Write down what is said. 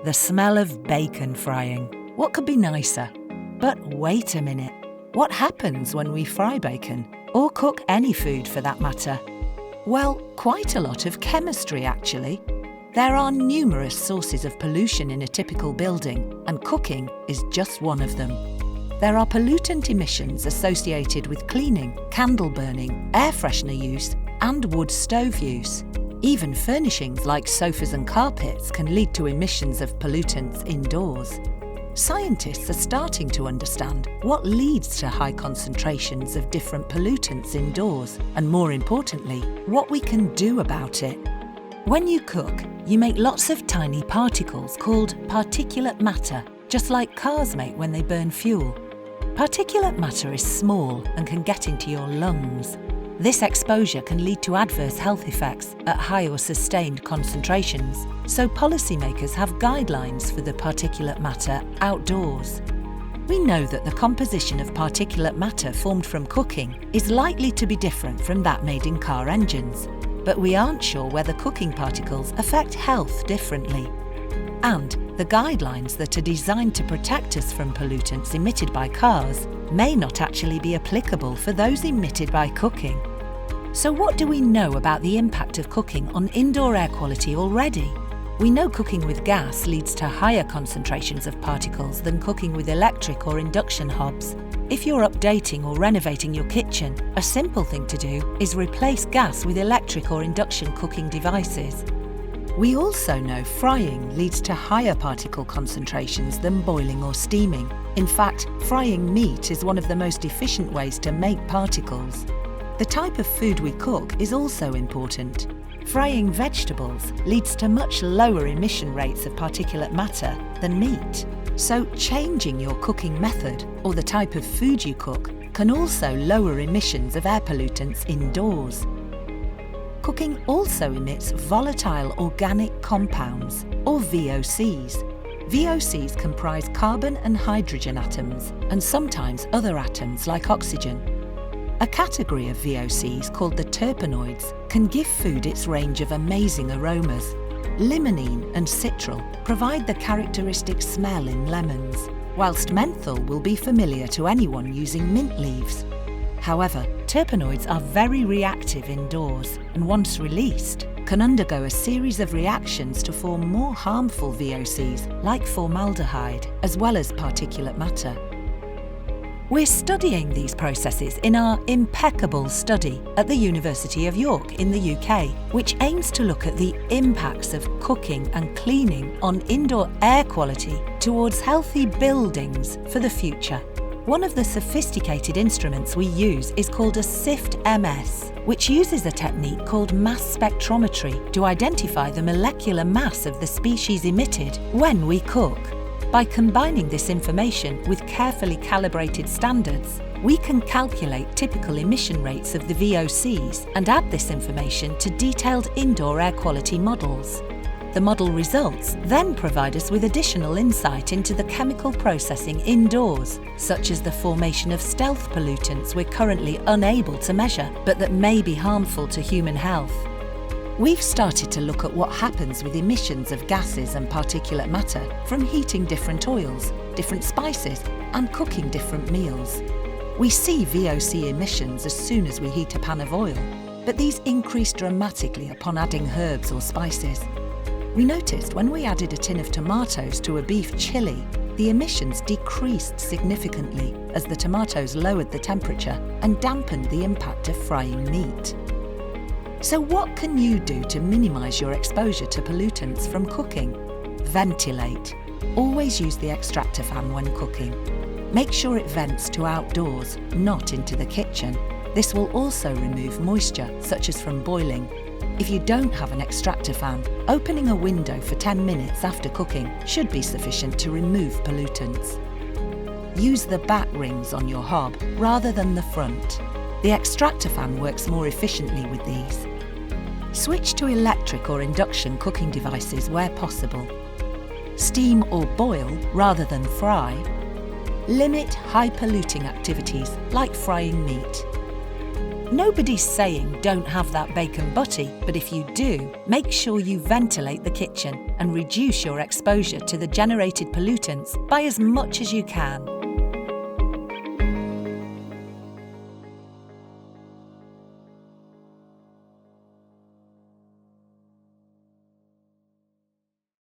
the smell of bacon frying. What could be nicer? But wait a minute. What happens when we fry bacon? Or cook any food for that matter? Well, quite a lot of chemistry actually. There are numerous sources of pollution in a typical building, and cooking is just one of them. There are pollutant emissions associated with cleaning, candle burning, air freshener use, and wood stove use. Even furnishings like sofas and carpets can lead to emissions of pollutants indoors. Scientists are starting to understand what leads to high concentrations of different pollutants indoors, and more importantly, what we can do about it. When you cook, you make lots of tiny particles called particulate matter, just like cars make when they burn fuel. Particulate matter is small and can get into your lungs. This exposure can lead to adverse health effects at high or sustained concentrations, so policymakers have guidelines for the particulate matter outdoors. We know that the composition of particulate matter formed from cooking is likely to be different from that made in car engines, but we aren't sure whether cooking particles affect health differently. And the guidelines that are designed to protect us from pollutants emitted by cars may not actually be applicable for those emitted by cooking. So what do we know about the impact of cooking on indoor air quality already? We know cooking with gas leads to higher concentrations of particles than cooking with electric or induction hobs. If you're updating or renovating your kitchen, a simple thing to do is replace gas with electric or induction cooking devices. We also know frying leads to higher particle concentrations than boiling or steaming. In fact, frying meat is one of the most efficient ways to make particles. The type of food we cook is also important. Frying vegetables leads to much lower emission rates of particulate matter than meat. So changing your cooking method or the type of food you cook can also lower emissions of air pollutants indoors. Cooking also emits volatile organic compounds, or VOCs. VOCs comprise carbon and hydrogen atoms, and sometimes other atoms like oxygen. A category of VOCs called the terpenoids can give food its range of amazing aromas. Limonene and citral provide the characteristic smell in lemons, whilst menthol will be familiar to anyone using mint leaves. However, terpenoids are very reactive indoors and once released, can undergo a series of reactions to form more harmful VOCs like formaldehyde, as well as particulate matter. We're studying these processes in our IMPeCCABLE study at the University of York in the UK, which aims to look at the impacts of cooking and cleaning on indoor air quality towards healthy buildings for the future. One of the sophisticated instruments we use is called a SIFT-MS, which uses a technique called mass spectrometry to identify the molecular mass of the species emitted when we cook. By combining this information with carefully calibrated standards, we can calculate typical emission rates of the VOCs and add this information to detailed indoor air quality models. The model results then provide us with additional insight into the chemical processing indoors, such as the formation of stealth pollutants we're currently unable to measure, but that may be harmful to human health. We've started to look at what happens with emissions of gases and particulate matter from heating different oils, different spices, and cooking different meals. We see VOC emissions as soon as we heat a pan of oil, but these increase dramatically upon adding herbs or spices. We noticed when we added a tin of tomatoes to a beef chili, the emissions decreased significantly as the tomatoes lowered the temperature and dampened the impact of frying meat. So what can you do to minimise your exposure to pollutants from cooking? Ventilate. Always use the extractor fan when cooking. Make sure it vents to outdoors, not into the kitchen. This will also remove moisture, such as from boiling. If you don't have an extractor fan, opening a window for 10 minutes after cooking should be sufficient to remove pollutants. Use the back rings on your hob rather than the front. The extractor fan works more efficiently with these. Switch to electric or induction cooking devices where possible. Steam or boil rather than fry. Limit high polluting activities like frying meat. Nobody's saying don't have that bacon butty, but if you do, make sure you ventilate the kitchen and reduce your exposure to the generated pollutants by as much as you can.